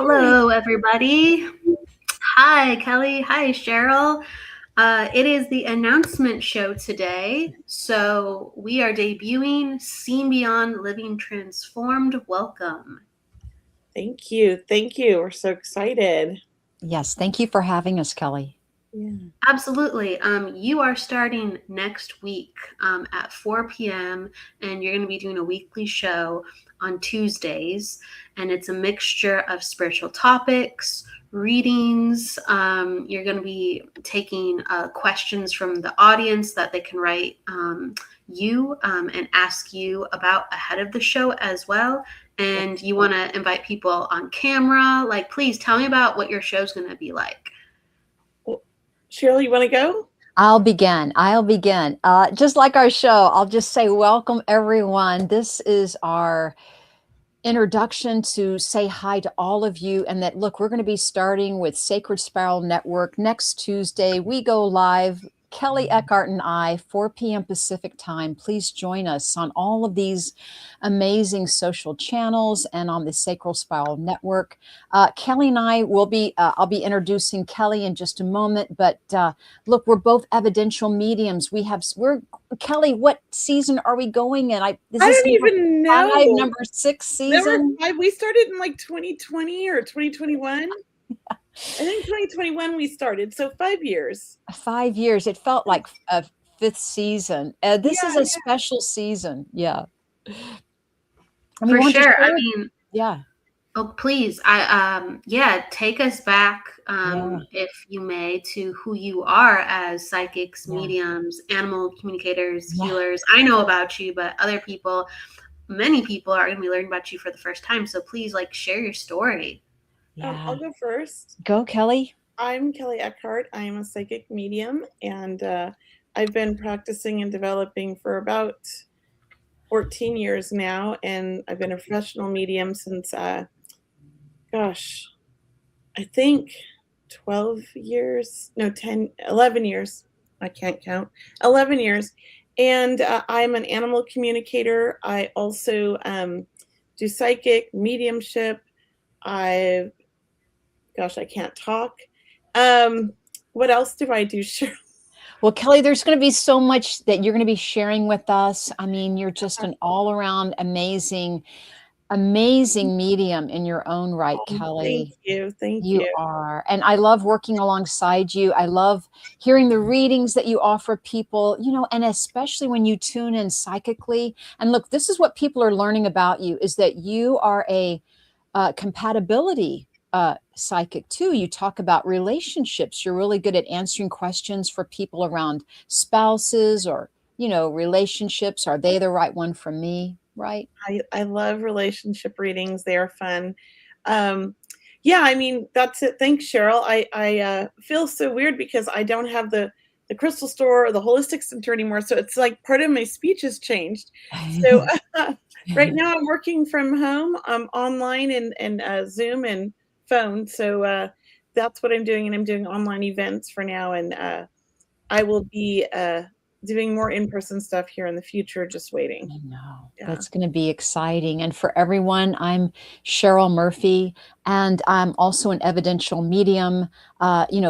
Hello, everybody. Hi, Kelly. Hi, Cheryl. It is the announcement show today. So we are debuting Seen Beyond Living Transformed. Welcome. Thank you. Thank you. We're so excited. Yes, thank you for having us, Kelly. Yeah. Absolutely. You are starting next week at 4 p.m. and you're going to be doing a weekly show on Tuesdays. And it's a mixture of spiritual topics, readings. You're going to be taking questions from the audience that they can write you and ask you about ahead of the show as well. And you want to invite people on camera. Like, please tell me about what your show's going to be like. Cheryl, you want to go? I'll begin. Just like our show, I'll just say welcome, everyone. This is our introduction to say hi to all of you. And that, look, we're going to be starting with Sacred Spiral Network next Tuesday. We go live, Kelly Eckhardt and I, 4 p.m. Pacific time. Please join us on all of these amazing social channels and on the Sacred Spiral Network. Kelly and I will be, I'll be introducing Kelly in just a moment, but look, we're both evidential mediums. Kelly, what season are we going in? I don't even know. Number 6 season. Number 5. We started in like 2020 or 2021. I think 2021 we started, so 5 years. 5 years. It felt like a 5th season. This is a special season. Yeah. For sure. I mean, yeah. Oh, please. Take us back, if you may, to who you are as psychics, mediums, animal communicators, healers. I know about you, but many people are going to be learning about you for the first time. So please, share your story. I'll go first. Go, Kelly. I'm Kelly Eckhardt. I am a psychic medium, and I've been practicing and developing for about 14 years now, and I've been a professional medium since, I think 11 years. I can't count. 11 years. And I'm an animal communicator. I also do psychic mediumship. I can't talk. What else do I do, Cheryl? Well, Kelly, there's going to be so much that you're going to be sharing with us. I mean, you're just an all-around amazing medium in your own right, Kelly. Thank you. You are. And I love working alongside you. I love hearing the readings that you offer people, and especially when you tune in psychically. And look, this is what people are learning about you, is that you are a compatibility psychic too. You talk about relationships. You're really good at answering questions for people around spouses or, relationships. Are they the right one for me? Right. I love relationship readings. They are fun. I mean, that's it. Thanks, Cheryl. I feel so weird because I don't have the crystal store or the holistic center anymore. So it's like part of my speech has changed. So right now I'm working from home, online and Zoom and phone. So that's what I'm doing. And I'm doing online events for now. And I will be doing more in-person stuff here in the future, just waiting. I know. That's going to be exciting. And for everyone, I'm Cheryl Murphy, And I'm also an evidential medium,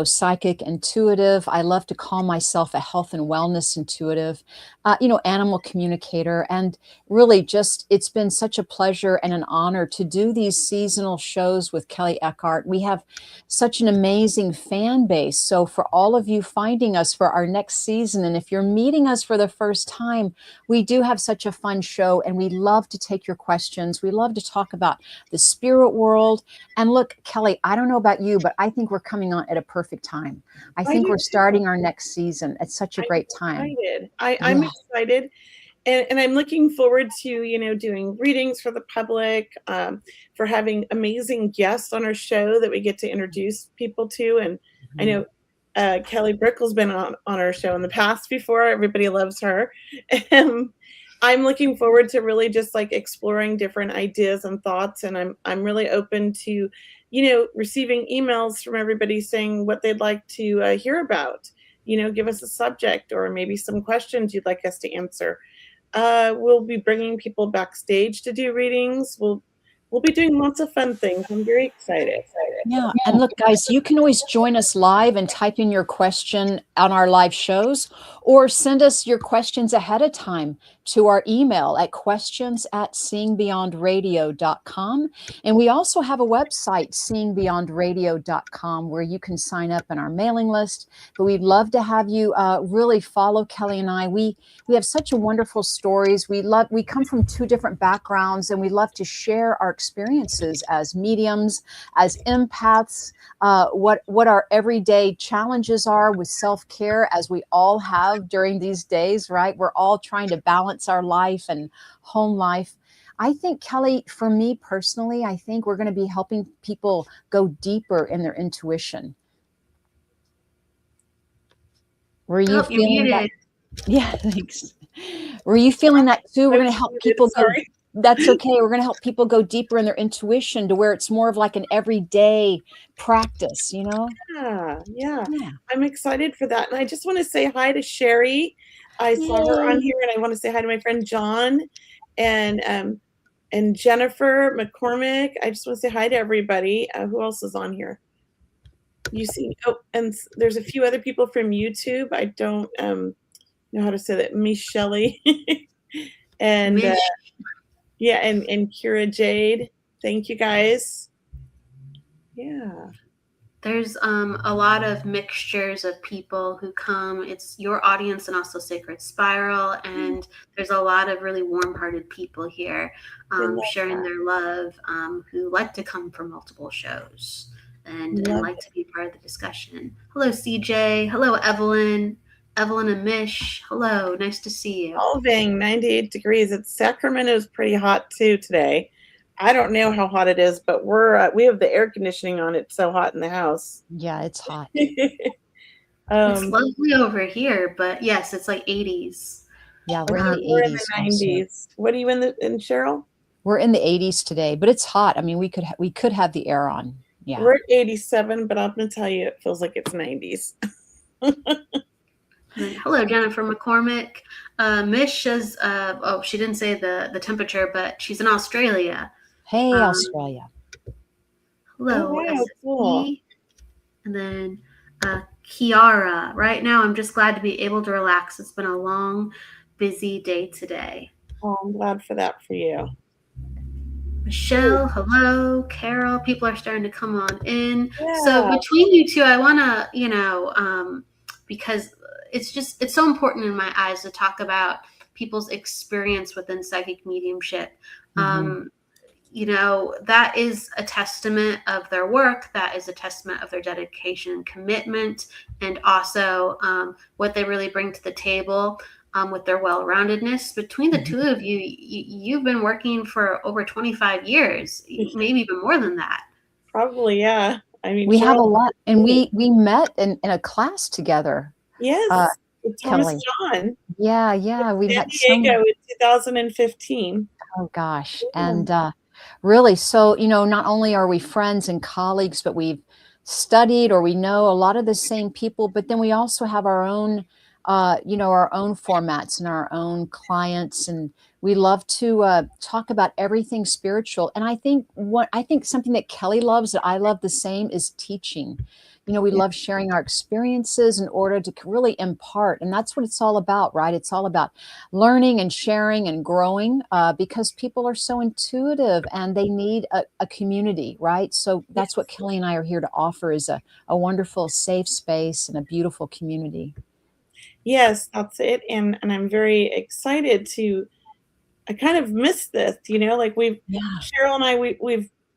psychic intuitive. I love to call myself a health and wellness intuitive, animal communicator. And really just, it's been such a pleasure and an honor to do these seasonal shows with Kelly Eckhardt. We have such an amazing fan base. So for all of you finding us for our next season, and if you're meeting us for the first time, we do have such a fun show, and we love to take your questions. We love to talk about the spirit world. And look, Kelly, I don't know about you, but I think we're coming on at a perfect time. I I think do we're too. starting our next season at such a I'm great time. excited. I'm Yeah. excited. And I'm looking forward to, doing readings for the public, for having amazing guests on our show that we get to introduce people to. And I know Kelly Brickle's been on our show in the past before. Everybody loves her. And I'm looking forward to really just like exploring different ideas and thoughts. And I'm really open to, receiving emails from everybody saying what they'd like to hear about. Give us a subject or maybe some questions you'd like us to answer. We'll be bringing people backstage to do readings. We'll be doing lots of fun things. I'm very excited. Yeah. And look, guys, you can always join us live and type in your question on our live shows, or send us your questions ahead of time to our email at questions@seeingbeyondradio.com. And we also have a website, seeingbeyondradio.com, where you can sign up in our mailing list. But we'd love to have you really follow Kelly and I. We have such a wonderful stories. We come from two different backgrounds, and we love to share our experiences as mediums, as empaths, what our everyday challenges are with self-care, as we all have during these days, right? We're all trying to balance our life and home life. I think, Kelly, for me personally, I think we're going to be helping people go deeper in their intuition. Were you Oh, you're feeling that? muted. Yeah, thanks. Were you feeling that too? We're I going was to help muted, people go. sorry. That's okay. We're going to help people go deeper in their intuition to where it's more of like an everyday practice, Yeah. Yeah. I'm excited for that. And I just want to say hi to Sherry. I saw her on Yay. here, and I want to say hi to my friend John and Jennifer McCormick. I just want to say hi to everybody. Who else is on here? You see, and there's a few other people from YouTube. I don't know how to say that. Michelle and Mish. and Kira Jade. Thank you guys. Yeah. There's a lot of mixtures of people who come. It's your audience and also Sacred Spiral, and there's a lot of really warm-hearted people here sharing their love, who like to come for multiple shows and like to be part of the discussion. Hello, CJ. Hello, Evelyn. Evelyn and Mish. Hello, nice to see you. Solving 98 degrees. Sacramento is pretty hot too today. I don't know how hot it is, but we have the air conditioning on. It's so hot in the house. Yeah, it's hot. It's lovely over here, but yes, it's like 80s. Yeah, we're in the 80s. We're in the 90s. Also. What are you in Cheryl? We're in the 80s today, but it's hot. I mean, we could have the air on. Yeah. We're at 87, but I'm going to tell you, it feels like it's 90s. Hello, Jennifer McCormick. Mish says, she didn't say the temperature, but she's in Australia. Hey, Australia. Hello, wow, cool. And then Kiara. Right now, I'm just glad to be able to relax. It's been a long, busy day today. Oh, I'm glad for that for you. Michelle, hello. Carol, people are starting to come on in. Yeah. So between you two, I want to, because it's so important in my eyes to talk about people's experience within psychic mediumship. That is a testament of their work. That is a testament of their dedication and commitment, and also what they really bring to the table with their well-roundedness. Between the two of you, you've been working for over 25 years, maybe even more than that. Probably, yeah. I mean, we have a lot, and we met in a class together. Yes, with Thomas Kelly. John. Yeah. We San met Diego in 2015. Oh gosh, and really, so not only are we friends and colleagues, but we've studied or we know a lot of the same people. But then we also have our own our own formats and our own clients, and we love to talk about everything spiritual. And I think something that Kelly loves, that I love the same, is teaching. We Yeah. love sharing our experiences in order to really impart, and that's what it's all about, right? It's all about learning and sharing and growing, because people are so intuitive and they need a community, right? So that's what Kelly and I are here to offer, is a wonderful, safe space and a beautiful community. Yes, that's it. And I'm very excited to. I kind of miss this, like Yeah. Cheryl and I,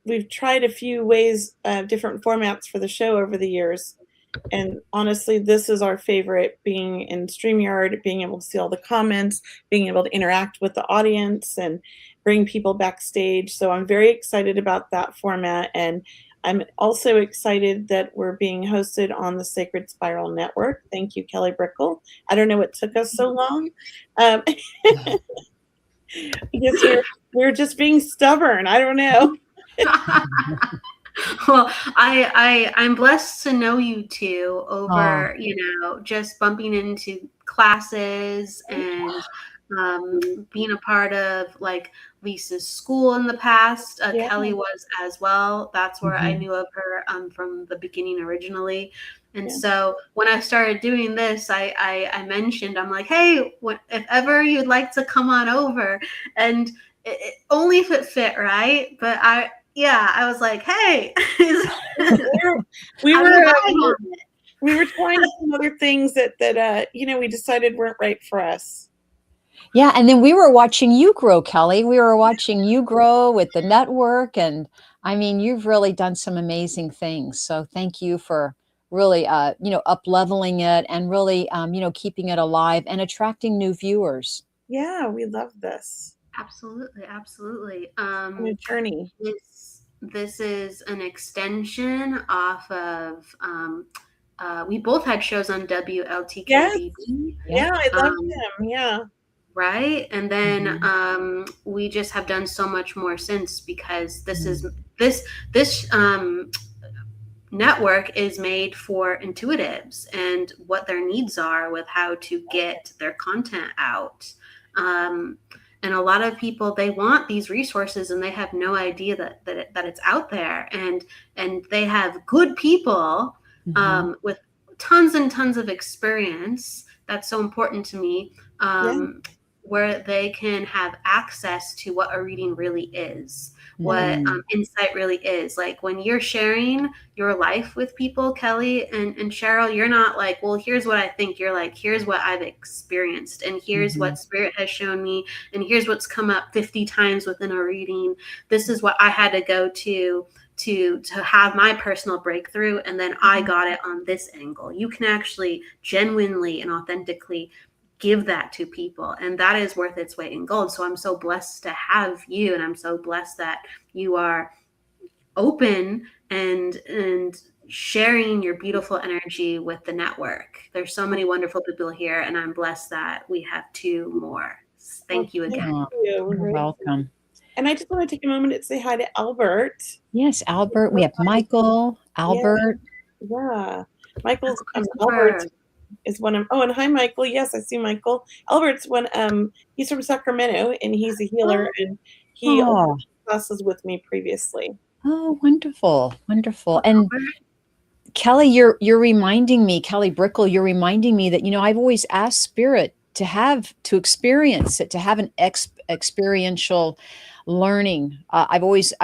we've tried a few ways, different formats for the show over the years. And honestly, this is our favorite, being in StreamYard, being able to see all the comments, being able to interact with the audience and bring people backstage. So I'm very excited about that format. And I'm also excited that we're being hosted on the Sacred Spiral Network. Thank you, Kelly Brickle. I don't know what took us so long. Um, I guess we're just being stubborn. I don't know. Well, I'm blessed to know you two Oh, over, just bumping into classes and being a part of like Lisa's school in the past. Yeah, Kelly was as well. That's where I mhm. knew of her from the beginning originally. And yeah, so when I started doing this, I mentioned, I'm like, hey, if ever you'd like to come on over, and only if it fit, right? But I was like, hey, we I'm were the uh, vibe we were on it. we were trying some other things that we decided weren't right for us. Yeah, and then we were watching you grow, Kelly. We were watching you grow with the network, and I mean, you've really done some amazing things. So thank you for really, up leveling it and really, keeping it alive and attracting new viewers. Yeah, we love this. Absolutely, absolutely. On a journey. This is an extension off of. We both had shows on Yes, WLTKBB. Yep. yeah, I love Um, him. Yeah, right, and then Mhm. we just have done so much more since, because Mhm. this network is made for intuitives and what their needs are with how to get their content out. um, and a lot of people, they want these resources and they have no idea that it's out there, and they have good people Mhm. with tons and tons of experience. That's so important to me. yeah, Where they can have access to what a reading really is, yeah, what Mhm. insight really is. Like when you're sharing your life with people, Kelly and Cheryl, you're not like, well, here's what I think. You're like, here's what I've experienced, and here's what Mhm. spirit has shown me, and here's what's come up 50 times within a reading. This is what I had to go to have my personal breakthrough, and then I got it on this angle. You can actually genuinely and authentically give that to people, and that is worth its weight in gold. So I'm so blessed to have you, and I'm so blessed that you are open and sharing your beautiful energy with the network. There's so many wonderful people here, and I'm blessed that we have two more. well, Thank you thank again. Oh, you. We're you're very, welcome. and I just want to take a moment to say hi to Albert. Yes, Albert. We have Michael, Yeah, Albert. yeah. Michael's Albert Christopher. is one of. Oh, and hi, Michael. Yes, I see Michael. Albert's one. He's from Sacramento, and he's a healer, and he also Oh, took classes with me previously. oh, wonderful, wonderful. Well, And Albert, Kelly, you're reminding me, Kelly Brickle, you're reminding me that I've always asked Spirit to experience it, to have an experiential learning. I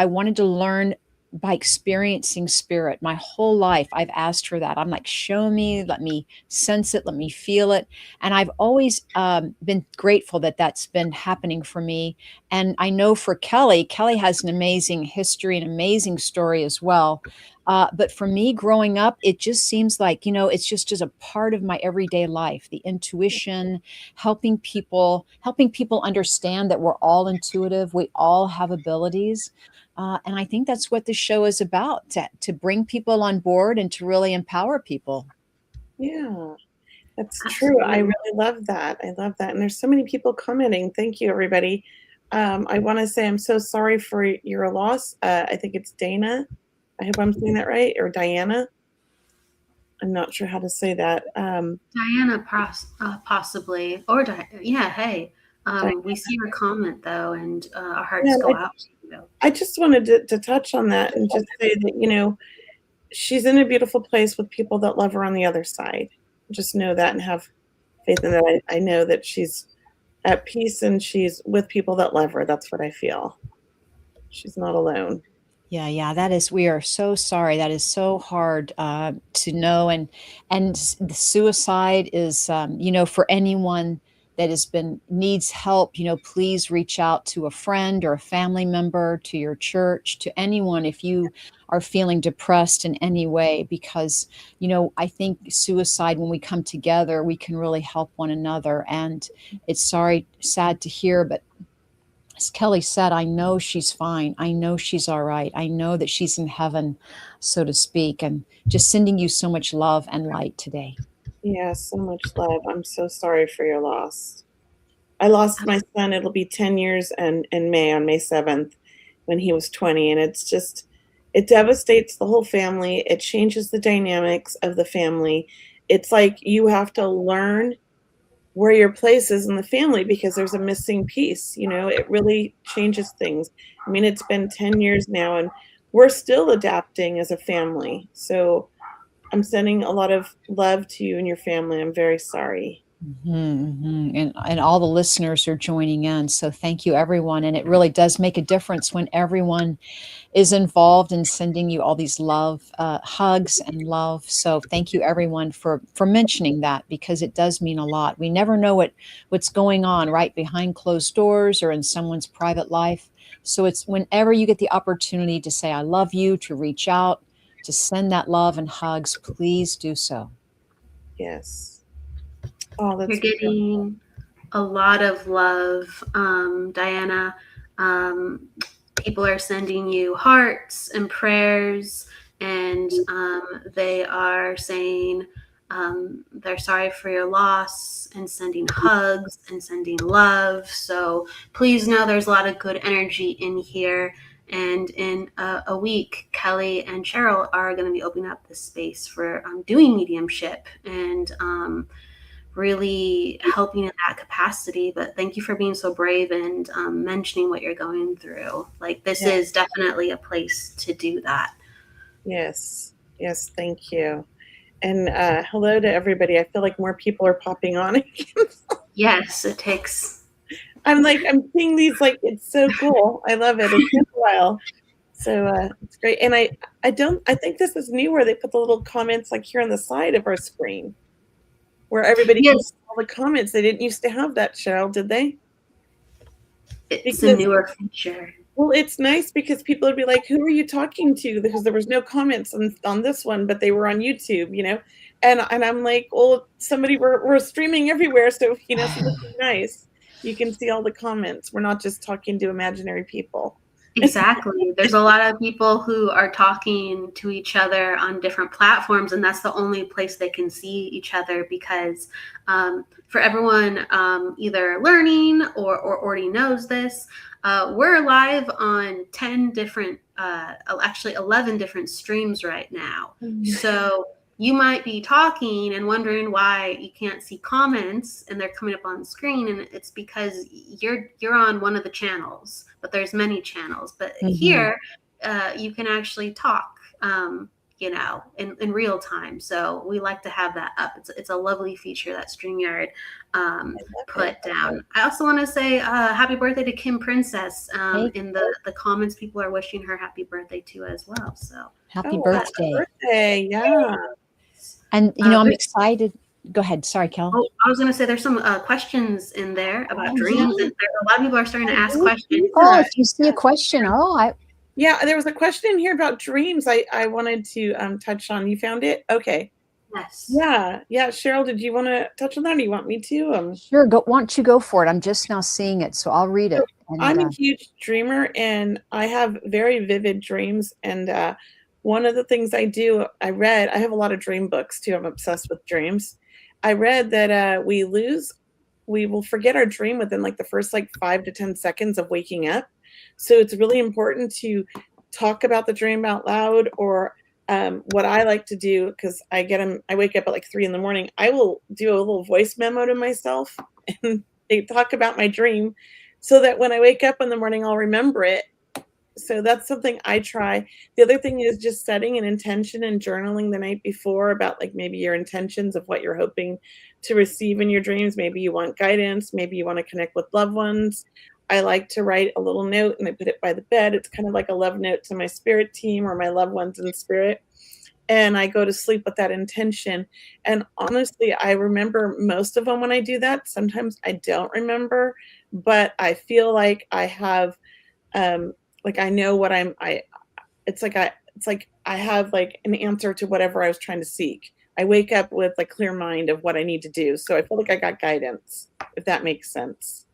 wanted to learn by experiencing Spirit my whole life. I've asked for that. I'm like, show me, let me sense it, let me feel it, and I've always been grateful that that's been happening for me. And I know for Kelly, Kelly has an amazing history, an amazing story as well. But for me growing up, it just seems like, it's just a part of my everyday life, the intuition, helping people understand that we're all intuitive. We all have abilities. And I think that's what the show is about, to bring people on board and to really empower people. Yeah, that's true. I absolutely. really love that. I love that. And there's so many people commenting. Thank you, everybody. I want to say I'm so sorry for your loss. I think it's Dana. I hope I'm saying that right, or Diana. I'm not sure how to say that. Diana, possibly, or yeah. Hey, Diana, we see your comment though, and our yeah, hearts go out to you. I just wanted to touch on that and just say that, she's in a beautiful place with people that love her on the other side. Just know that and have faith in that. I know that she's at peace and she's with people that love her. That's what I feel. She's not alone. Yeah, that is, we are so sorry. That is so hard to know. The suicide is, for anyone that needs help, please reach out to a friend or a family member, to your church, to anyone if you are feeling depressed in any way, because, I think suicide, when we come together, we can really help one another. And it's sad to hear, but as Kelly said, I know she's fine. I know she's all right. I know that she's in heaven, so to speak, and just sending you so much love and light today. Yeah, so much love. I'm so sorry for your loss. I lost my son. It'll be 10 years in May, on May 7th, when he was 20. And it devastates the whole family. It changes the dynamics of the family. It's like you have to learn where your place is in the family because there's a missing piece. It really changes things. I mean, it's been 10 years now and we're still adapting as a family. So I'm sending a lot of love to you and your family. I'm very sorry. And all the listeners are joining in. So thank you, everyone. And it really does make a difference when everyone is involved in sending you all these love hugs and love. So thank you, everyone, for mentioning that, because it does mean a lot. We never know what's going on right behind closed doors or in someone's private life. So it's whenever you get the opportunity to say I love you, to reach out, to send that love and hugs, please do so. Yes. Oh, that's You're getting a lot of love, Diana. People are sending you hearts and prayers, and they are saying they're sorry for your loss and sending hugs and sending love. So please know there's a lot of good energy in here. And in a week, Kelly and Cheryl are going to be opening up this space for doing mediumship and really helping in that capacity. But thank you for being so brave and mentioning what you're going through. Like, this is definitely a place to do that. Yes, thank you. And hello to everybody. I feel like more people are popping on. Yes, it takes. I'm seeing these, it's so cool. I love it. It's been a while. So it's great. And I think this is new, where they put the little comments here on the side of our screen, where everybody can see all the comments. They didn't used to have that, Cheryl, did they? It's a newer feature. Well, it's nice because people would be like, who are you talking to? Because there was no comments on this one, but they were on YouTube, And I'm like, well, we're streaming everywhere. So, so this is nice. You can see all the comments. We're not just talking to imaginary people. Exactly. There's a lot of people who are talking to each other on different platforms, and that's the only place they can see each other, because for everyone either learning or already knows this, we're live on 10 different, actually 11 different streams right now. So you might be talking and wondering why you can't see comments and they're coming up on the screen, and it's because you're on one of the channels, but there's many channels. But here you can actually talk in real time. So we like to have that up. It's a lovely feature that StreamYard put down. I also want to say happy birthday to Kim Princess. In the comments, people are wishing her happy birthday too as well. So happy birthday. Yeah. And I'm excited. Go ahead. Sorry, Kel. Oh, I was going to say there's some questions in there about dreams, and a lot of people are starting to ask questions. Oh, if you see a question, yeah, there was a question in here about dreams. I wanted to touch on. You found it? Okay. Yes. Yeah. Cheryl, did you want to touch on that, or do you want me to? Sure. Why don't you go for it? I'm just now seeing it, so I'll read it. I'm a huge dreamer, and I have very vivid dreams. And one of the things I do, I have a lot of dream books too. I'm obsessed with dreams. I read that we will forget our dream within the first 5 to 10 seconds of waking up. So it's really important to talk about the dream out loud, or what I like to do, because I wake up at like 3 a.m, I will do a little voice memo to myself and they talk about my dream so that when I wake up in the morning, I'll remember it. So that's something I try. The other thing is just setting an intention and journaling the night before about like maybe your intentions of what you're hoping to receive in your dreams. Maybe you want guidance, maybe you want to connect with loved ones. I like to write a little note and I put it by the bed. It's kind of like a love note to my spirit team or my loved ones in spirit. And I go to sleep with that intention. And honestly, I remember most of them when I do that. Sometimes I don't remember, but I feel like I have like I know what it's like I have like an answer to whatever I was trying to seek. I wake up with a clear mind of what I need to do. So I feel like I got guidance, if that makes sense.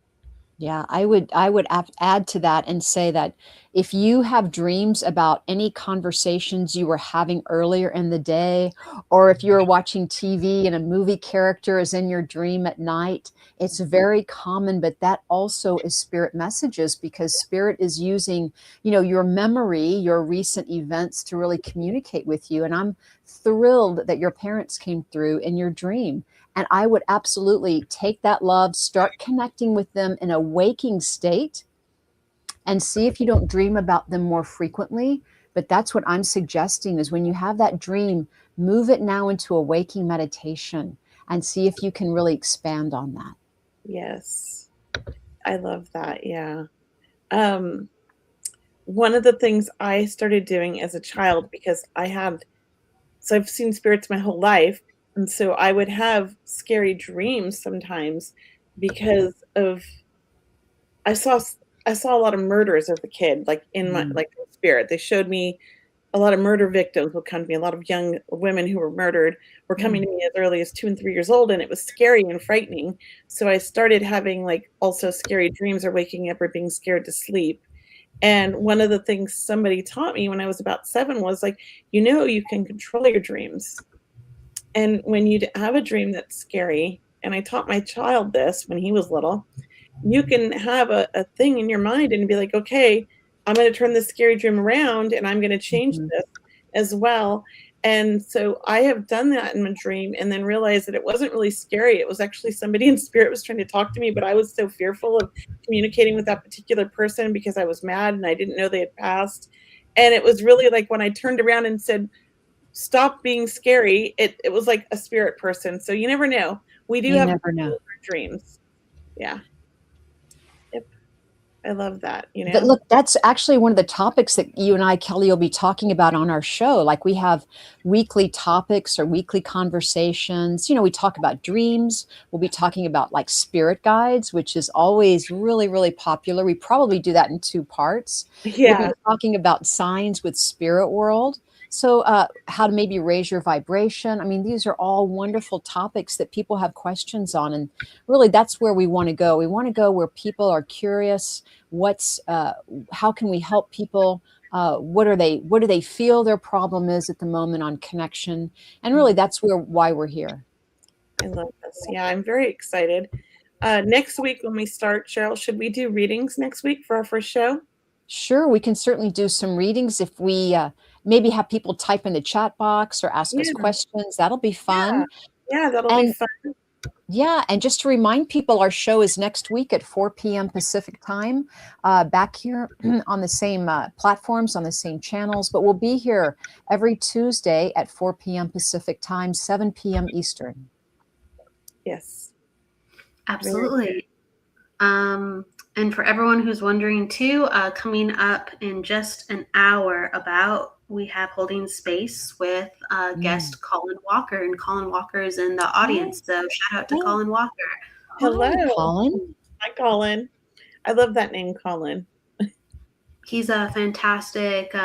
Yeah, I would add to that and say that if you have dreams about any conversations you were having earlier in the day, or if you're watching TV and a movie character is in your dream at night, it's very common, but that also is spirit messages because spirit is using, your memory, your recent events to really communicate with you. And I'm thrilled that your parents came through in your dream. And I would absolutely take that love, start connecting with them in a waking state, and see if you don't dream about them more frequently. But that's what I'm suggesting is when you have that dream, move it now into a waking meditation and see if you can really expand on that. Yes. I love that. Yeah. Um, One of the things I started doing as a child, because so I've seen spirits my whole life. And so I would have scary dreams sometimes because of I saw I saw a lot of murders as a kid, like in my Mm. like in spirit. They showed me a lot of murder victims would come to me. A lot of young women who were murdered were coming Mm. to me as early as 2 and 3 years old, and it was scary and frightening. So I started having like also scary dreams or waking up or being scared to sleep. And one of the things somebody taught me when I was about 7 was like, you can control your dreams. And when you have a dream that's scary, and I taught my child this when he was little, you can have a thing in your mind and be like, okay, I'm going to turn this scary dream around and I'm going to change Mhm. this as well. And so I have done that in my dream and then realized that it wasn't really scary. It was actually somebody in spirit was trying to talk to me, but I was so fearful of communicating with that particular person because I was mad and I didn't know they had passed. And it was really like when I turned around and said, stop being scary, it was like a spirit person. So you never know. We do You have never know. dreams. Yeah. Yep. I love that. Look, that's actually one of the topics that you and I, Kelly, will be talking about on our show. Like we have weekly topics or weekly conversations. We talk about dreams. We'll be talking about like spirit guides, which is always really, really popular. We probably do that in 2 parts. We'll be Yeah. talking about signs with spirit world. So, how to maybe raise your vibration. I mean, these are all wonderful topics that people have questions on. And really, that's where we want to go. We want to go where people are curious. How can we help people? What do they feel their problem is at the moment on connection? And really, that's why we're here. I love this. Yeah, I'm very excited. Next week when we start, Cheryl, should we do readings next week for our first show? Sure, we can certainly do some readings if we maybe have people type in the chat box or ask us Yeah. questions. That'll be Yeah. fun. Yeah, that'll be And fun. yeah, and just to remind people, our show is next week at 4 p.m. Pacific time, back here on the same platforms, on the same channels. But we'll be here every Tuesday at 4 p.m. Pacific time, 7 p.m. Eastern. Yes. Absolutely. And for everyone who's wondering too, coming up in just an hour we have Holding Space with guest Colin Walker, and Colin Walker is in the audience. So shout out to Colin Walker. Hello. Hi, Colin. Hi, Colin. I love that name, Colin. He's a fantastic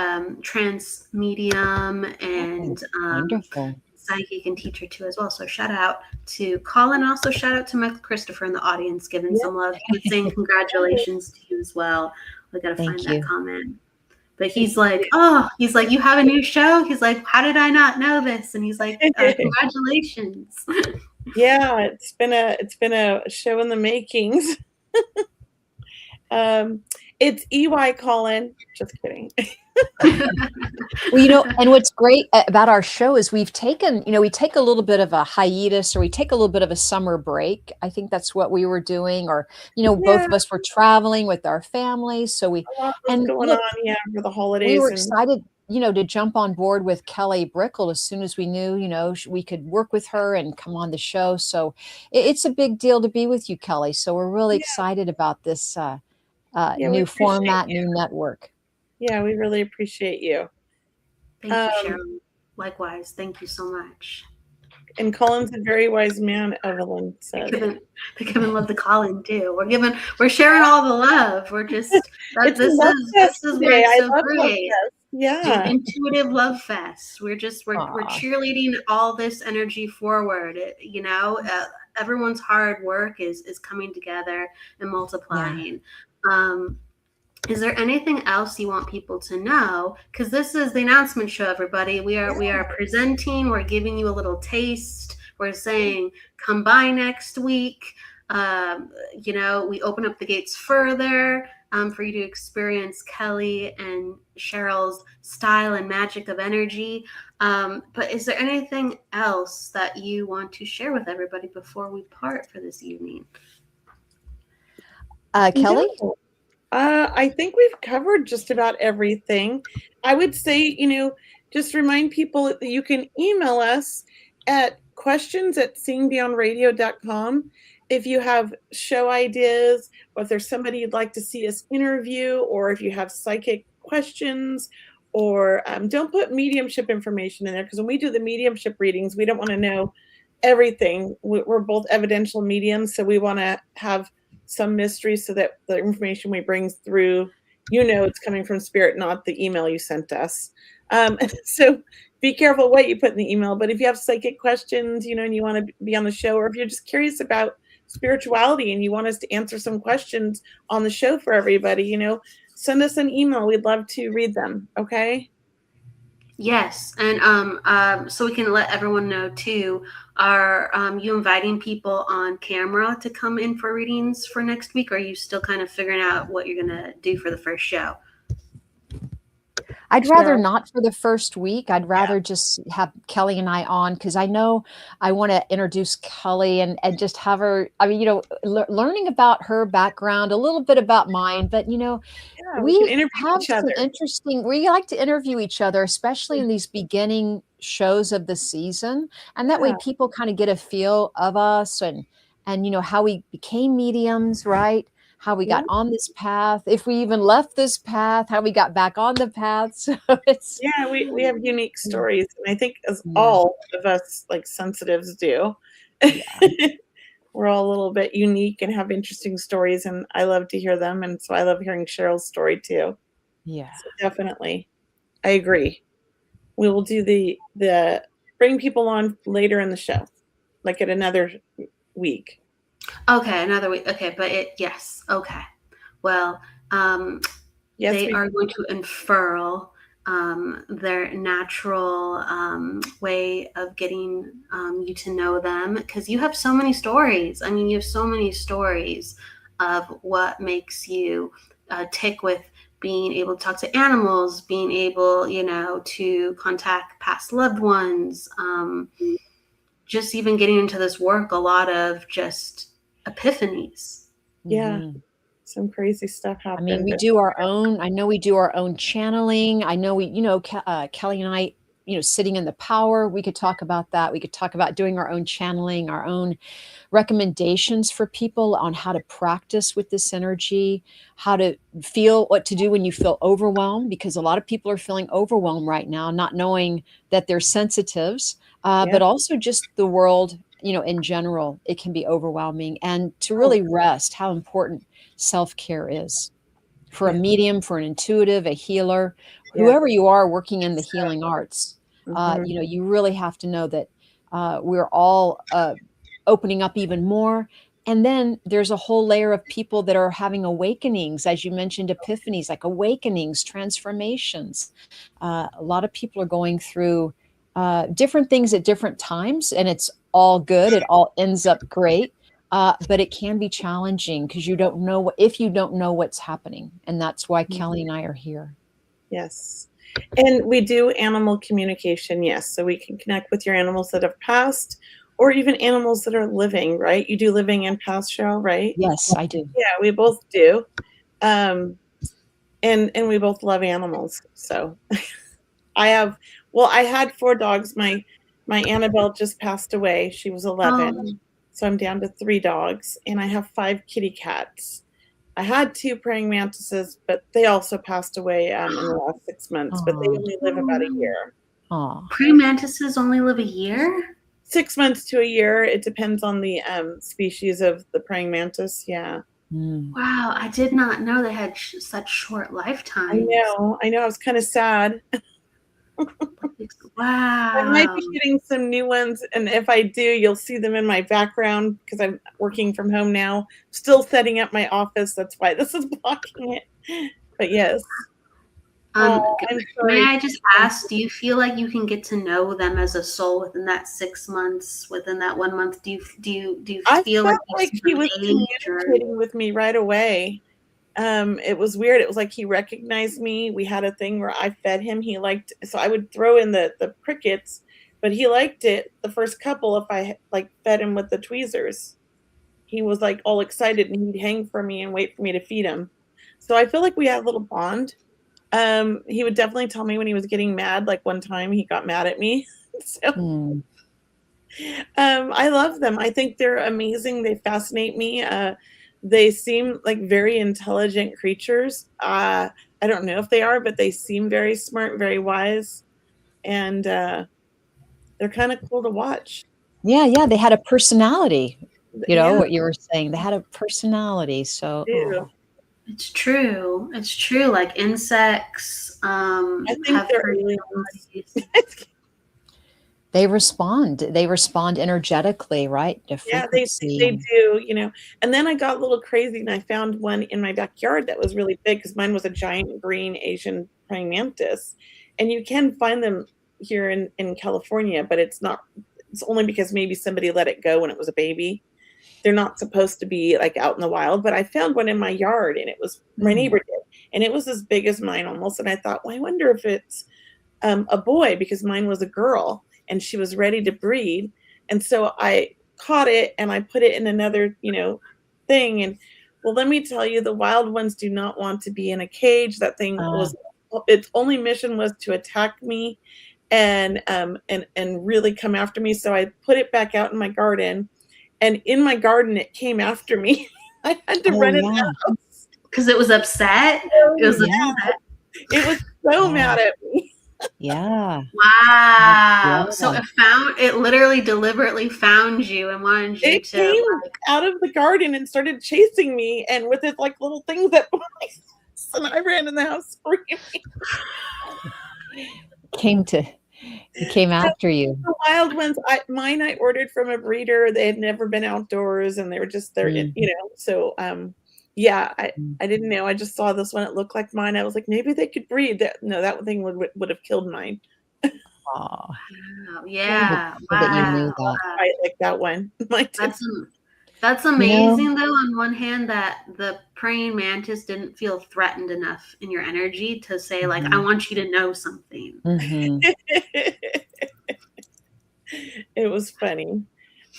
trance medium and Wonderful. psychic and teacher too as well. So shout out to Colin. Also shout out to Michael Christopher in the audience giving some love. He was saying congratulations to you as well. We got to find that comment. But he's like, you have a new show? He's like, how did I not know this? And he's like, congratulations. Yeah, it's been a show in the makings. It's EY Colin. Just kidding. Well, and what's great about our show is we've taken, we take a little bit of a hiatus, or we take a little bit of a summer break. I think that's what we were doing, or, both Yeah, of us were traveling with our families. a lot was And going look, on, for the we holidays were and excited, to jump on board with Kelly Brickle as soon as we knew, we could work with her and come on the show. So it's a big deal to be with you, Kelly. So we're really yeah, excited about this yeah, we new appreciate format, new network. Yeah, we really appreciate you. Thank you, Cheryl. Likewise, thank you so much. And Colin's a very wise man, Evelyn said. Kevin love the calling too. We're sharing all the love. We're just It's this love is fest where today. it's I so love love great. fest. Yeah. Intuitive love fest. We're Aw. cheerleading all this energy forward. Everyone's hard work is coming together and multiplying. Is there anything else you want people to know? Because this is the announcement show, everybody. We are presenting. We're giving you a little taste. We're saying, come by next week. We open up the gates further for you to experience Kelly and Cheryl's style and magic of energy. But is there anything else that you want to share with everybody before we part for this evening? Kelly? No. I think we've covered just about everything. I would say, just remind people that you can email us at questions@seeingbeyondradio.com if you have show ideas, or if there's somebody you'd like to see us interview, or if you have psychic questions, or don't put mediumship information in there, because when we do the mediumship readings, we don't want to know everything. We're both evidential mediums, so we want to have some mystery so that the information we bring through, it's coming from spirit, not the email you sent us. So be careful what you put in the email. But if you have psychic questions, and you want to be on the show, or if you're just curious about spirituality and you want us to answer some questions on the show for everybody, send us an email. We'd love to read them. Okay. Yes, and so we can let everyone know too. Are you inviting people on camera to come in for readings for next week? Or are you still kind of figuring out what you're gonna do for the first show? I'd rather not for the first week. I'd rather just have Kelly and I on, because I know I want to introduce Kelly and just have her. I mean, learning about her background, a little bit about mine, but we can we interview have each some other. interesting. We like to interview each other, especially in these beginning shows of the season, and that way people kind of get a feel of us and how we became mediums, right? How we got on this path, if we even left this path, how we got back on the path. So it's we have unique stories, and I think as all of us like sensitives do. We're all a little bit unique and have interesting stories, and I love to hear them, and so I love hearing Cheryl's story too. Yeah, so definitely, I agree. We will do the bring people on later in the show, like at another week. Okay, another week. Okay, but yes. Okay. Well, they are going to unfurl their natural way of getting you to know them, because you have so many stories. I mean, you have so many stories of what makes you tick with being able to talk to animals, being able, to contact past loved ones, just even getting into this work, a lot of just epiphanies. Some crazy stuff happened. I mean, we do our own. I know we do our own channeling. I know Kelly and I, sitting in the power. We could talk about that. We could talk about doing our own channeling, our own recommendations for people on how to practice with this energy, how to feel, what to do when you feel overwhelmed, because a lot of people are feeling overwhelmed right now, not knowing that they're sensitives, but also just the world, in general, it can be overwhelming. And to really rest, how important self-care is for a medium, for an intuitive, a healer, whoever you are working in the healing arts. You really have to know that we're all opening up even more. And then there's a whole layer of people that are having awakenings, as you mentioned, epiphanies, like awakenings, transformations. A lot of people are going through different things at different times, and it's all good. It all ends up great. but it can be challenging because you don't know if you don't know what's happening. And that's why Kelly and I are here. Yes. And we do animal communication, yes. So we can connect with your animals that have passed or even animals that are living, right? You do living and past, Cheryl, right? Yes, I do. Yeah, we both do. And we both love animals. So I had 4 dogs. My Annabelle just passed away. She was 11. Oh. So I'm down to 3 dogs, and I have 5 kitty cats. I had 2 praying mantises, but they also passed away in the last 6 months, but they Aw. only live about a year. Aw. Praying mantises only live a year? 6 months to a year. It depends on the species of the praying mantis. Yeah. Mm. Wow, I did not know they had such short I lifetimes. know. I was kind of sad. I might Wow. be getting some new ones, and if I do, you'll see them in my background because I'm working from home now. Still setting up my office. That's why this is blocking it. But yes. Oh, I'm May sorry. I just ask, do you feel like you can get to know them as a soul within that 6 months, within that 1 month? Do you I feel felt like like you he see was them age or? communicating with me right away. It was weird. It was like he recognized me. We had a thing where I fed him. He liked, so I would throw in the crickets, but he liked it the first couple if I like fed him with the tweezers. He was like all excited and he'd hang for me and wait for me to feed him. So I feel like we had a little bond. He would definitely tell me when he was getting mad. Like one time he got mad at me. So Mm. I love them. I think they're amazing. They fascinate me. They seem like very intelligent creatures. I don't know if they are, but they seem very smart, very wise, and they're kind of cool to watch. Yeah, they had a personality. You know Yeah, what you were saying. They had a personality. So they do. It's true. It's true. Like insects I think have they're aliens. personalities. they respond. They respond energetically, right? To Yeah, frequency. they do, And then I got a little crazy and I found one in my backyard that was really big because mine was a giant green Asian praying mantis. And you can find them here in California, but it's only because maybe somebody let it go when it was a baby. They're not supposed to be like out in the wild, but I found one in my yard and it was my neighbor did. And it was as big as mine almost. And I thought, well, I wonder if it's a boy because mine was a girl and she was ready to breed. And so I caught it and I put it in another, thing. And well, let me tell you, the wild ones do not want to be in a cage. That thing its only mission was to attack me and really come after me. So I put it back out in my garden, and in my garden it came after me. I had to run it out. Because it was upset. It was upset. It was so mad at me. Yeah. Wow. Yeah. So it literally deliberately found you and wanted you It to came out of the garden and started chasing me, and with its like little things that and I ran in the house screaming. It came after you. The wild ones, mine I ordered from a breeder. They had never been outdoors and they were just there, so yeah, I didn't know. I just saw this one. It looked like mine. I was like, maybe they could breed. That thing would have killed mine. Oh, yeah. that you knew that. I like that one. That's amazing, though, on one hand, that the praying mantis didn't feel threatened enough in your energy to say, like, I want you to know something. It was funny.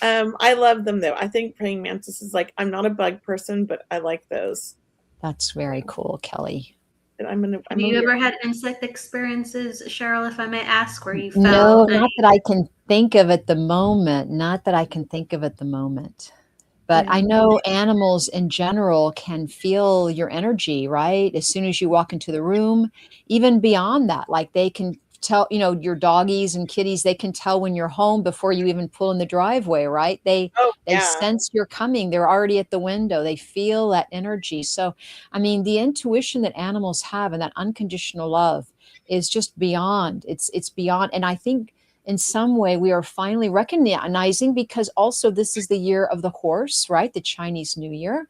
I love them, though. I think praying mantis is like, I'm not a bug person, but I like those. That's very cool, Kelly. Have you ever had insect experiences, Cheryl, if I may ask, where you felt? No, not that I can think of at the moment. But I know animals in general can feel your energy, right? As soon as you walk into the room, even beyond that, like they can tell, your doggies and kitties, they can tell when you're home before you even pull in the driveway, right? They sense you're coming. They're already at the window. They feel that energy. So, I mean, the intuition that animals have and that unconditional love is just beyond. It's beyond. And I think in some way we are finally recognizing, because also this is the year of the horse, right? The Chinese New Year.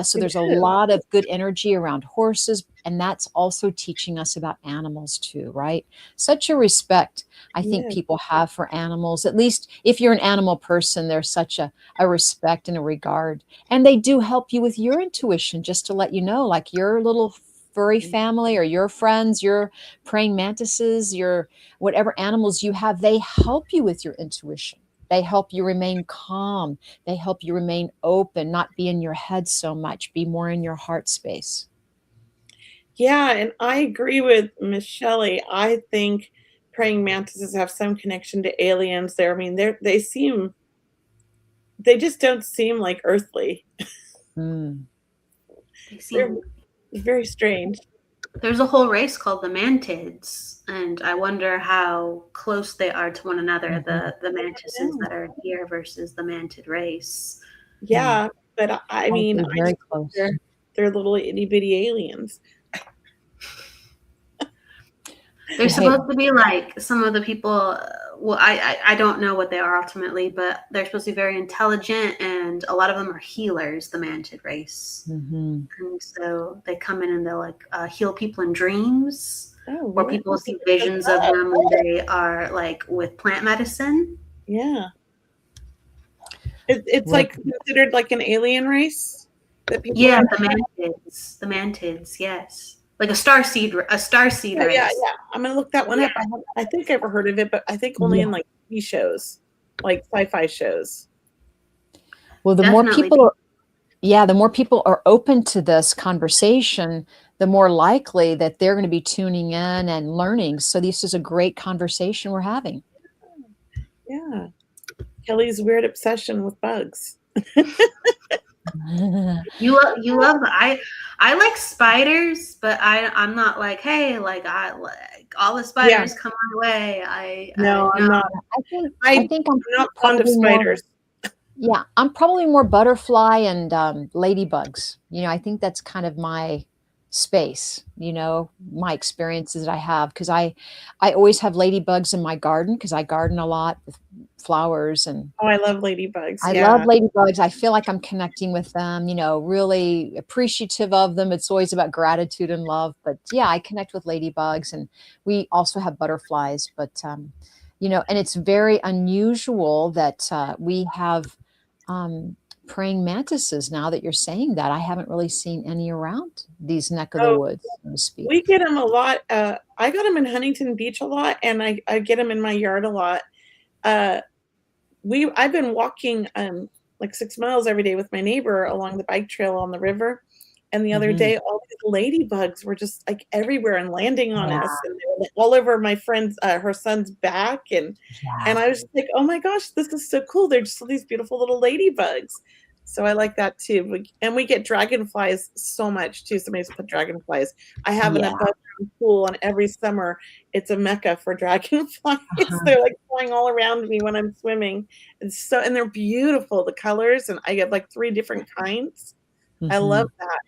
So It there's a is. lot of good energy around horses. And that's also teaching us about animals too, right? Such a respect I think Yes. people have for animals. At least if you're an animal person, there's such a respect and a regard. And they do help you with your intuition, just to let you know, like your little furry family or your friends, your praying mantises, your whatever animals you have, they help you with your intuition. They help you remain calm. They help you remain open, not be in your head so much, be more in your heart space. Yeah, and I agree with Miss Shelley. I think praying mantises have some connection to aliens there. I mean, they just don't seem like earthly. Mm. They They're seem very strange. there's a whole race called the mantids, and I wonder how close they are to one another, Mhm. the mantises that are here versus the mantid race. Yeah, but I mean, Probably I very just think close. they're little itty bitty aliens. They're Well, hey, supposed to be like some of the people. Well, I don't know what they are ultimately, but they're supposed to be very intelligent, and a lot of them are healers, the mantid race. mhm. And so they come in and they'll like heal people in dreams, Oh, or really? people see visions of them when they are like with plant medicine. Yeah. It's Well, like considered like an alien race that people Yeah, are. the mantids, yes, like a starseed Yeah, yeah, race. yeah. I'm gonna look that one Yeah, up. I think I've ever heard of it, but I think only yeah. in like TV shows, like sci-fi shows. Well, the more definitely. people are, yeah, the more people are open to this conversation, the more likely that they're going to be tuning in and learning. So this is a great conversation we're having. Yeah. Kelly's weird obsession with bugs. You love I like spiders, but I'm not like, hey, like I like all the Yeah. spiders come my way. I No, I'm no. not. I think I'm I'm not fond of probably more, spiders. yeah, I'm probably more butterfly and ladybugs. I think that's kind of my space, my experiences that I have, because I always have ladybugs in my garden because I garden a lot with flowers, and Oh, I love ladybugs. I love Yeah. ladybugs. I feel like I'm connecting with them, really appreciative of them. It's always about gratitude and love. But yeah, I connect with ladybugs, and we also have butterflies. But, and it's very unusual that we have um, praying mantises now that you're saying that. I haven't really seen any around these neck of the Oh, woods, so to speak. we get them a lot. I got them in Huntington Beach a lot, and I get them in my yard a lot. Uh, I've been walking like 6 miles every day with my neighbor along the bike trail on the river. And the other Mhm. day, all these ladybugs were just like everywhere and landing on Yeah, us, and they were like, all over my friend's, her son's back, and yeah. I was just like, oh my gosh, this is so cool. They're just these beautiful little ladybugs. So I like that too. And we get dragonflies so much too. Somebody's put dragonflies. I have an Yeah. above ground pool, and every summer it's a mecca for dragonflies. Uh-huh. They're like flying all around me when I'm swimming. And they're beautiful, the colors, and I get like 3 different kinds. I love Mhm. that.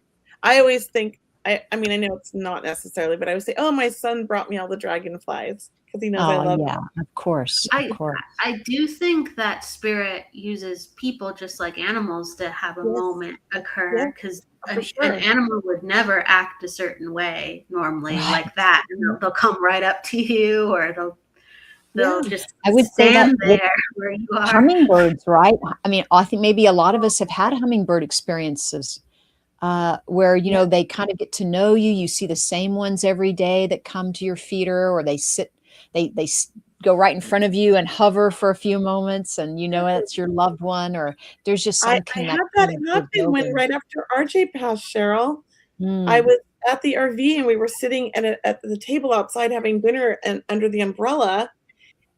I always think I mean, I know it's not necessarily, but I would say, "Oh, my son brought me all the dragonflies," because he knows I Oh, love yeah, of course, of I course. I do think that spirit uses people just like animals to have a Yes, moment yes, occur, because for an sure. animal would never act a certain way normally Right. like that. And Mhm. they'll come right up to you, or they'll Yeah. just I would say that stand with there where you are. hummingbirds, right? I mean, I think maybe a lot of us have had hummingbird experiences, where, Yeah. they kind of get to know you. You see the same ones every day that come to your feeder, or they sit, go right in front of you and hover for a few moments, and it's your loved one, or there's just some I had connection that that you're happen when building. right after RJ passed, Cheryl. I Mm, was at the RV, and we were sitting at the table outside having dinner and under the umbrella,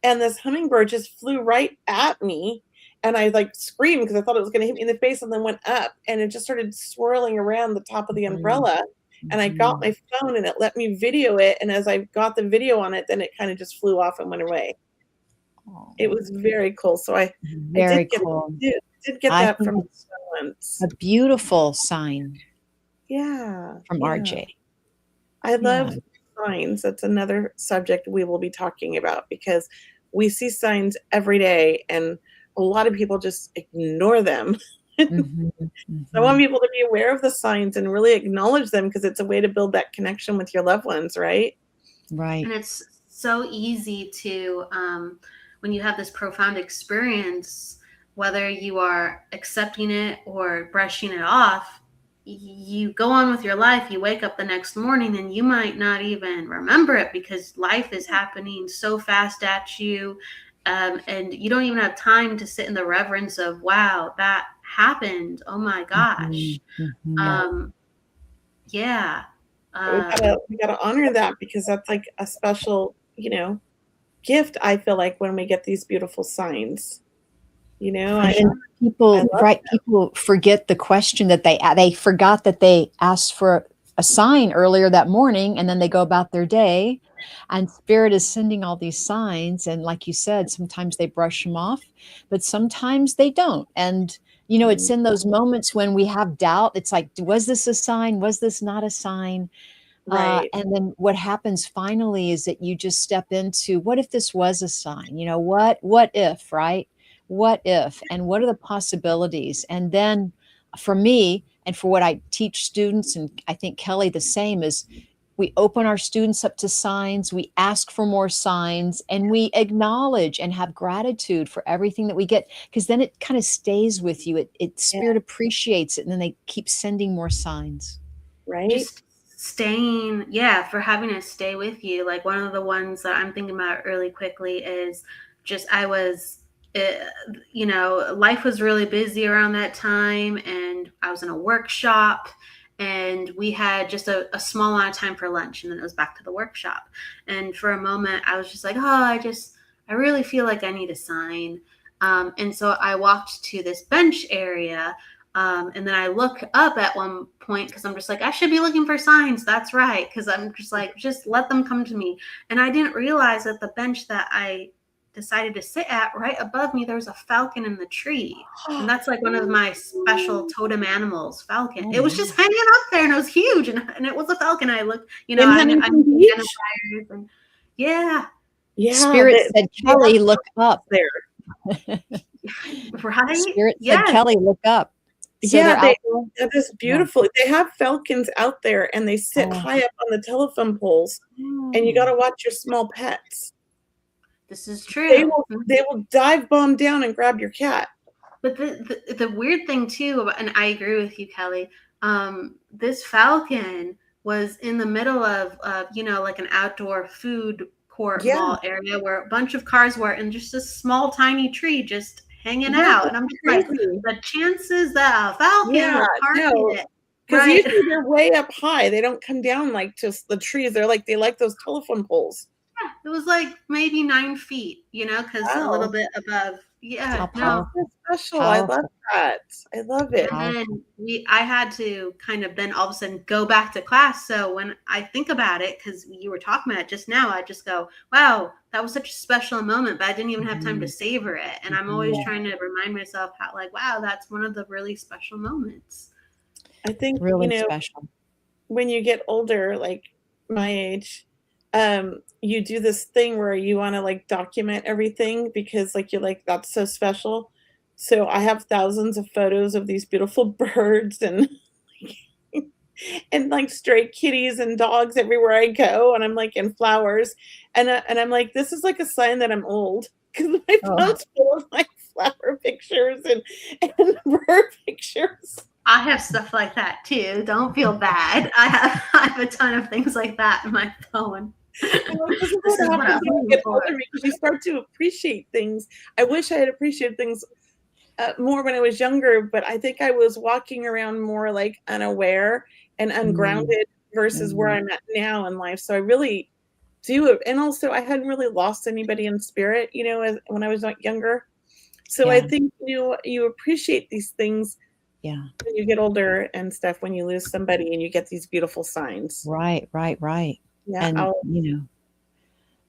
and this hummingbird just flew right at me, and I, like, screamed because I thought it was gonna hit me in the face, and then went up, and it just started swirling around the top of the mhm, umbrella, and I got mhm. my phone, and it let me video it, and as I got the video on it, then it kinda just flew off and went away. Oh, It was very cool, so I very cool. did get I that think from it's once. a beautiful sign Yeah, from yeah. RJ. I Yeah. love signs. That's another subject we will be talking about because we see signs every day, and a lot of people just ignore them. Mhm, I want mhm. people to be aware of the signs and really acknowledge them, because it's a way to build that connection with your loved ones, right? Right. And it's so easy to, when you have this profound experience, whether you are accepting it or brushing it off, you go on with your life. You wake up the next morning and you might not even remember it because life is happening so fast at you. And you don't even have time to sit in the reverence of, wow, that happened. Oh my Mhm, gosh. mhm. Um, yeah. We Um, gotta honor that, because that's like a special, gift, I feel like, when we get these beautiful signs. for I And sure. I people, love right? People forget the question that they forgot that they asked for a sign earlier that morning, and then they go about their day, and Spirit is sending all these signs. And like you said, sometimes they brush them off, but sometimes they don't. And it's mm, in those moments when we have doubt. It's like, was this a sign? Was this not a sign? right. And then what happens finally is that you just step into, what if this was a sign? What if, right? What if, and what are the possibilities? And then for me, and for what I teach students, and I think Kelly the same, is we open our students up to signs, we ask for more signs, and we acknowledge and have gratitude for everything that we get, because then it kind of stays with you. It Yeah, Spirit appreciates it, and then they keep sending more signs. right? Just staying, yeah, for having to stay with you. Like one of the ones that I'm thinking about really quickly is just I was, uh, life was really busy around that time, and I was in a workshop, and we had just a small amount of time for lunch, and then it was back to the workshop. And for a moment, I was just like, oh, I really feel like I need a sign. And so I walked to this bench area, and then I look up at one point because I'm just like, I should be looking for signs. That's right. Because I'm just like, just let them come to me. And I didn't realize that the bench that I decided to sit at, right above me, there was a falcon in the tree. And that's like one of my special totem animals, falcon. Oh, It was just hanging up there, and it was huge. And it was a falcon. I looked, In I Huntington knew Beach? identifiers. And yeah, Yeah, Spirit said, they have Kelly, look up. there. right. Spirit said, Yes. Kelly, look up. So Yeah, they're out there. that is Yeah. beautiful. They have falcons out there, and they sit Oh, high up on the telephone poles, and you oh. gotta watch your small pets. This is They true. will they will dive bomb down and grab your cat. But the weird thing too, and I agree with you, Kelly. This falcon was in the middle of, like an outdoor food court Yeah, mall area where a bunch of cars were, and just a small tiny tree just hanging yeah, out. And it's I'm just like, crazy. the chances that a falcon Yeah, would no, target, 'cause right? usually they're way up high. They don't come down like just the trees. They like those telephone poles. It was like maybe 9 feet, because a little Wow. bit above. How Yeah, That's no. powerful. so special. I love Powerful. that. I love it. And then Powerful. I had to kind of then all of a sudden go back to class. So when I think about it, because you were talking about it just now, I just go, wow, that was such a special moment, but I didn't even have time to Mhm, savor it. And I'm always mhm. trying to remind myself how, like, wow, that's one of the really special moments. I think, Really special. when you get older, like my age, you do this thing where you want to like document everything, because like you're like, that's so special. So I have thousands of photos of these beautiful birds, and like stray kitties and dogs everywhere I go, and I'm like in flowers, and I'm like, this is like a sign that I'm old, because my Oh, phone's full of like flower pictures and bird pictures. I have stuff like that too. Don't feel bad. I have a ton of things like that in my phone. I'm like, this is This what is what happens I'm when you looking get for. older, because you start to appreciate things. I wish I had appreciated things more when I was younger, but I think I was walking around more like unaware and mm, ungrounded versus where mm, I'm at now in life. So I really do it. And also, I hadn't really lost anybody in spirit, when I was younger. So I yeah, think, you appreciate these things yeah. when you get older and stuff, when you lose somebody and you get these beautiful signs. Right, right, right. Yeah. And And we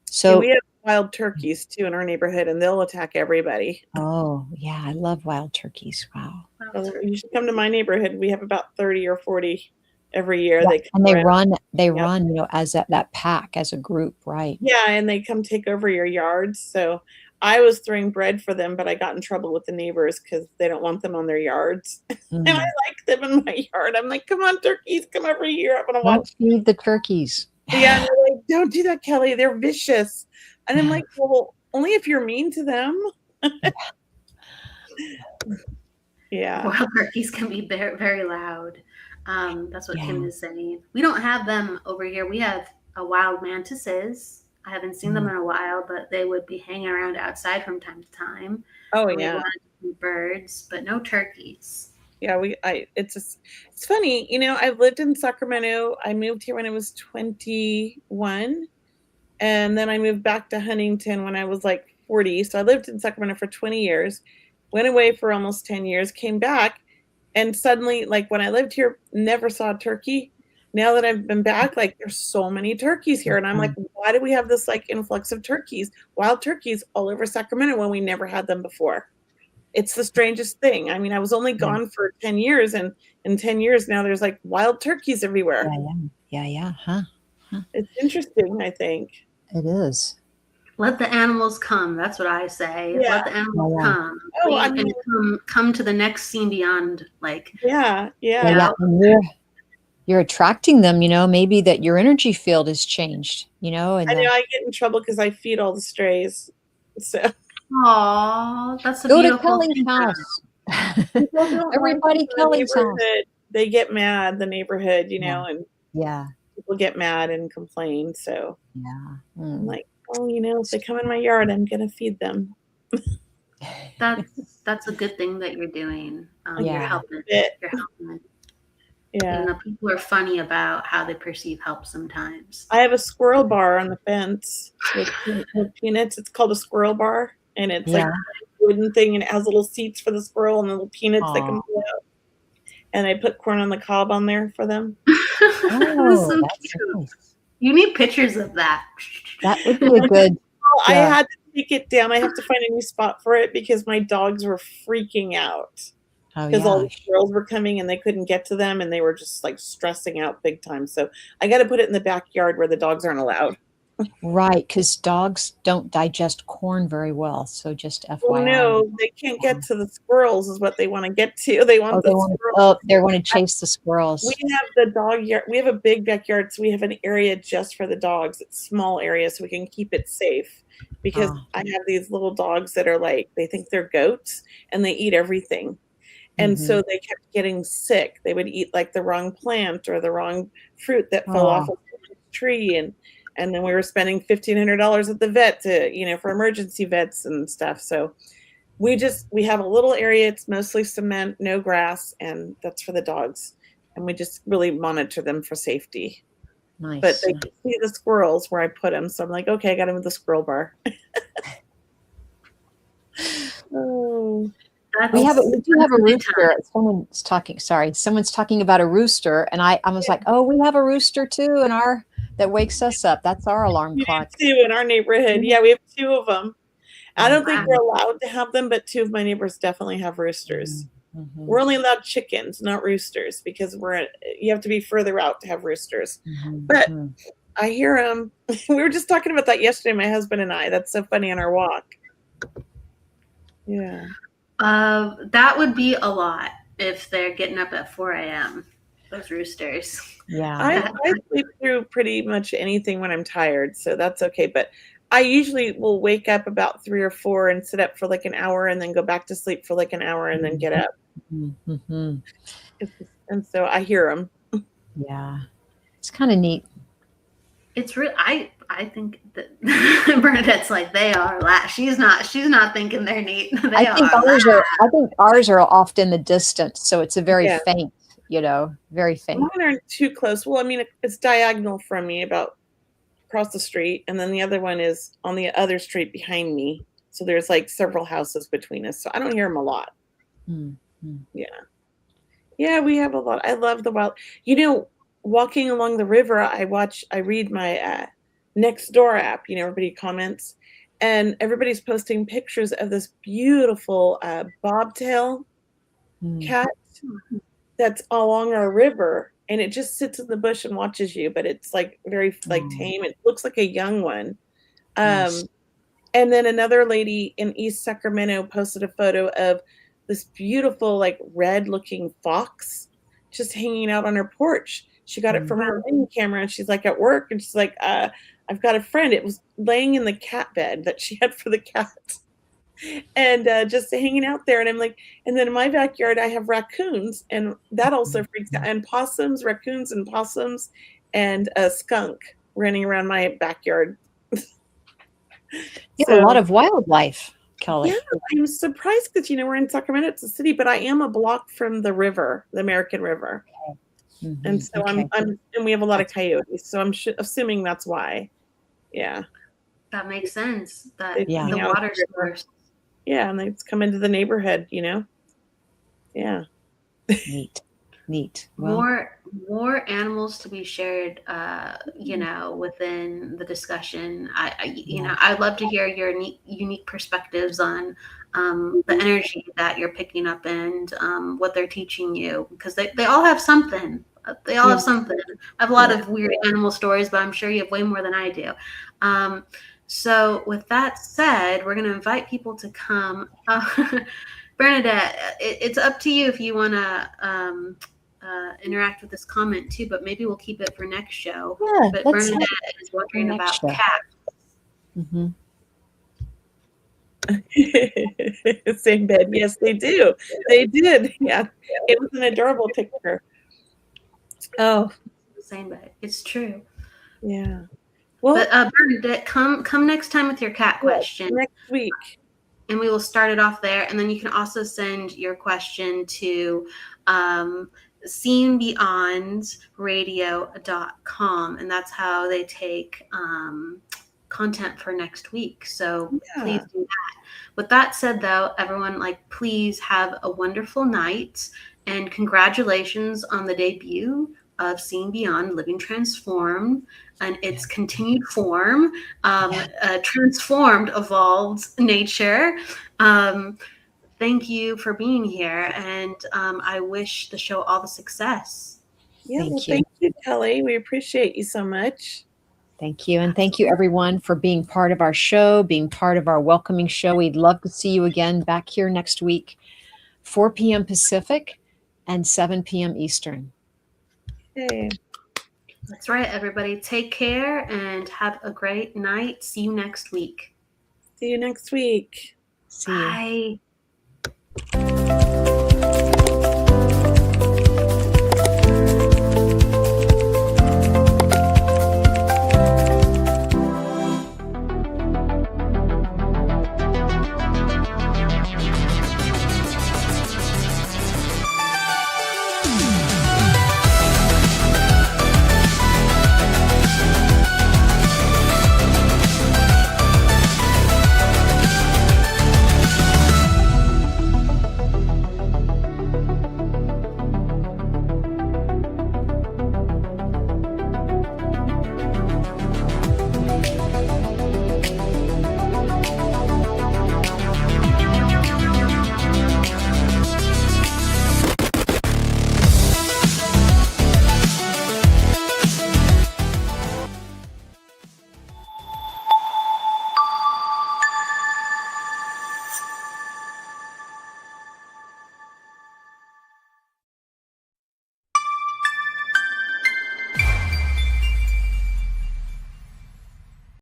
so, have wild turkeys too in our neighborhood, and they'll attack everybody. oh yeah, I love wild turkeys. Wow. So you should come to my neighborhood. We have about 30 or 40. every year. Yeah, They come and they around. run, you know, as that pack, as a group, right? Yeah, and they come take over your yards. So I was throwing bread for them, but I got in trouble with the neighbors because they don't want them on their yards. And I Mm. like them in my yard. I'm like, come on, turkeys, come over here. I want to Don't watch. feed the turkeys. Yeah, and they're like, don't do that, Kelly. They're vicious. And I'm like, well, only if you're mean to them. Yeah. Wild turkeys can be very, very loud. That's what Kim Yeah. is saying. We don't have them over here. We have wild mantises. I haven't seen them in a while, but they would be hanging around outside from time to time. Oh, And we yeah. wanted to see birds, but no turkeys. Yeah, it's funny, you know, I've lived in Sacramento. I moved here when I was 21, and then I moved back to Huntington when I was like 40. So I lived in Sacramento for 20 years, went away for almost 10 years, came back, and suddenly, like when I lived here, never saw a turkey. Now that I've been back, like there's so many turkeys here. And I'm like, why do we have this like influx of turkeys, wild turkeys all over Sacramento when we never had them before? It's the strangest thing. I mean, I was only gone for 10 years, and in 10 years now there's like wild turkeys everywhere. Yeah. Huh. It's interesting, I think. It is. Let the animals come. That's what I say. Yeah. Let the animals Yeah. come. Oh, I mean, and come to the next scene beyond. Like, yeah. And you're attracting them, you know, maybe that your energy field has changed, you know, and I know I get in trouble because I feed all the strays. So aw, that's a go to beautiful Kelly's thing. house. people don't Everybody like the Kelly's house. neighborhood. They get mad, the neighborhood, you know, and Yeah. people get mad and complain. So Yeah. I'm like, oh, you know, if they come in my yard, I'm gonna feed them. That's a good thing that you're doing. You're Yeah. helping. You're helping. Yeah. You know, people are funny about how they perceive help sometimes. I have a squirrel bar on the fence with peanuts. It's called a squirrel bar, and it's like a wooden thing, and it has little seats for the squirrel and little peanuts that can blow out. And I put corn on the cob on there for them. That's so cute. Nice. You need pictures of that. That would be a good. Well, I had to take it down. I have to find a new spot for it because my dogs were freaking out. Because all the squirrels were coming and they couldn't get to them, and they were just like stressing out big time. So I got to put it in the backyard where the dogs aren't allowed. Right, because dogs don't digest corn very well. So just FYI. Well, no, they can't get to the squirrels is what they want to get to. They want squirrels. They want to chase the squirrels. We have the dog yard. We have a big backyard, so we have an area just for the dogs. It's a small area, so we can keep it safe. Because I have these little dogs that are like, they think they're goats and they eat everything. And so they kept getting sick. They would eat like the wrong plant or the wrong fruit that fell off of the tree. And then we were spending $1,500 at the vet to, you know, for emergency vets and stuff. So we have a little area. It's mostly cement, no grass, and that's for the dogs. And we just really monitor them for safety. Nice. But they can see the squirrels where I put them. So I'm like, okay, I got them with the squirrel bar. Oh. We do have a rooster. Someone's talking about a rooster, and I was like, oh, we have a rooster too that wakes us up. That's our alarm clock. Two in our neighborhood. Yeah, we have two of them. I don't think we're allowed to have them, but two of my neighbors definitely have roosters. Mm-hmm. We're only allowed chickens, not roosters, because you have to be further out to have roosters. Mm-hmm. But I hear them. We were just talking about that yesterday, my husband and I. That's so funny on our walk. Yeah. That would be a lot if they're getting up at 4 a.m. Those roosters. Yeah. I sleep through pretty much anything when I'm tired, so that's okay. But I usually will wake up about 3 or 4 and sit up for like an hour and then go back to sleep for like an hour and then get up. Mm-hmm. And so I hear them. Yeah. It's kind of neat. It's real. I think that Bernadette's like they are. She's not thinking they're neat. I think ours are off in the distance, so it's a very faint. You know, very faint. Mine aren't too close. Well, I mean, it's diagonal from me, about across the street, and then the other one is on the other street behind me. So there's like several houses between us. So I don't hear them a lot. Mm-hmm. Yeah, we have a lot. I love the wild. You know, walking along the river, I read my Nextdoor app. You know, everybody comments, and everybody's posting pictures of this beautiful bobtail cat that's along our river, and it just sits in the bush and watches you, but it's like very like tame. It looks like a young one. Nice. And then another lady in East Sacramento posted a photo of this beautiful, like red looking fox just hanging out on her porch. She got it from her ring camera, and she's like at work, and she's like, I've got a friend. It was laying in the cat bed that she had for the cat. And just hanging out there. And I'm like, and then in my backyard, I have raccoons, and that also freaks out. And possums, raccoons and possums, and a skunk running around my backyard. You have a lot of wildlife, Kelly. Yeah, I'm surprised because, we're in Sacramento, it's a city, but I am a block from the river, the American River. Mm-hmm. And so and we have a lot of coyotes. So I'm assuming that's why. Yeah. That makes sense. That Yeah. the water source. Yeah, and they come into the neighborhood, Yeah. Neat. Well, More animals to be shared, within the discussion. I'd love to hear your unique perspectives on the energy that you're picking up and what they're teaching you, because they all have something. They all have something. I have a lot of weird animal stories, but I'm sure you have way more than I do. So with that said, we're going to invite people to come. Bernadette, it's up to you if you want to interact with this comment too, but maybe we'll keep it for next show. Yeah, but Bernadette is wondering about cats. Mm-hmm. Same bed. Yes, they do. They did. Yeah. It was an adorable picture. Oh. Same bed. It's true. Yeah. Well, but Bernadette, come next time with your cat question. Next week. And we will start it off there. And then you can also send your question to seeingbeyondradio.com. And that's how they take content for next week. So please do that. With that said, though, everyone, please have a wonderful night. And congratulations on the debut of Seeing Beyond Living Transformed and its continued form, transformed, evolved nature. Thank you for being here, and I wish the show all the success. Yeah, thank you, Kelly. We appreciate you so much. Thank you, and thank you everyone for being part of our show, being part of our welcoming show. We'd love to see you again back here next week, 4 p.m. Pacific and 7 p.m. Eastern. Hey. That's right, everybody. Take care and have a great night. See you next week. See you next week. See you. Bye.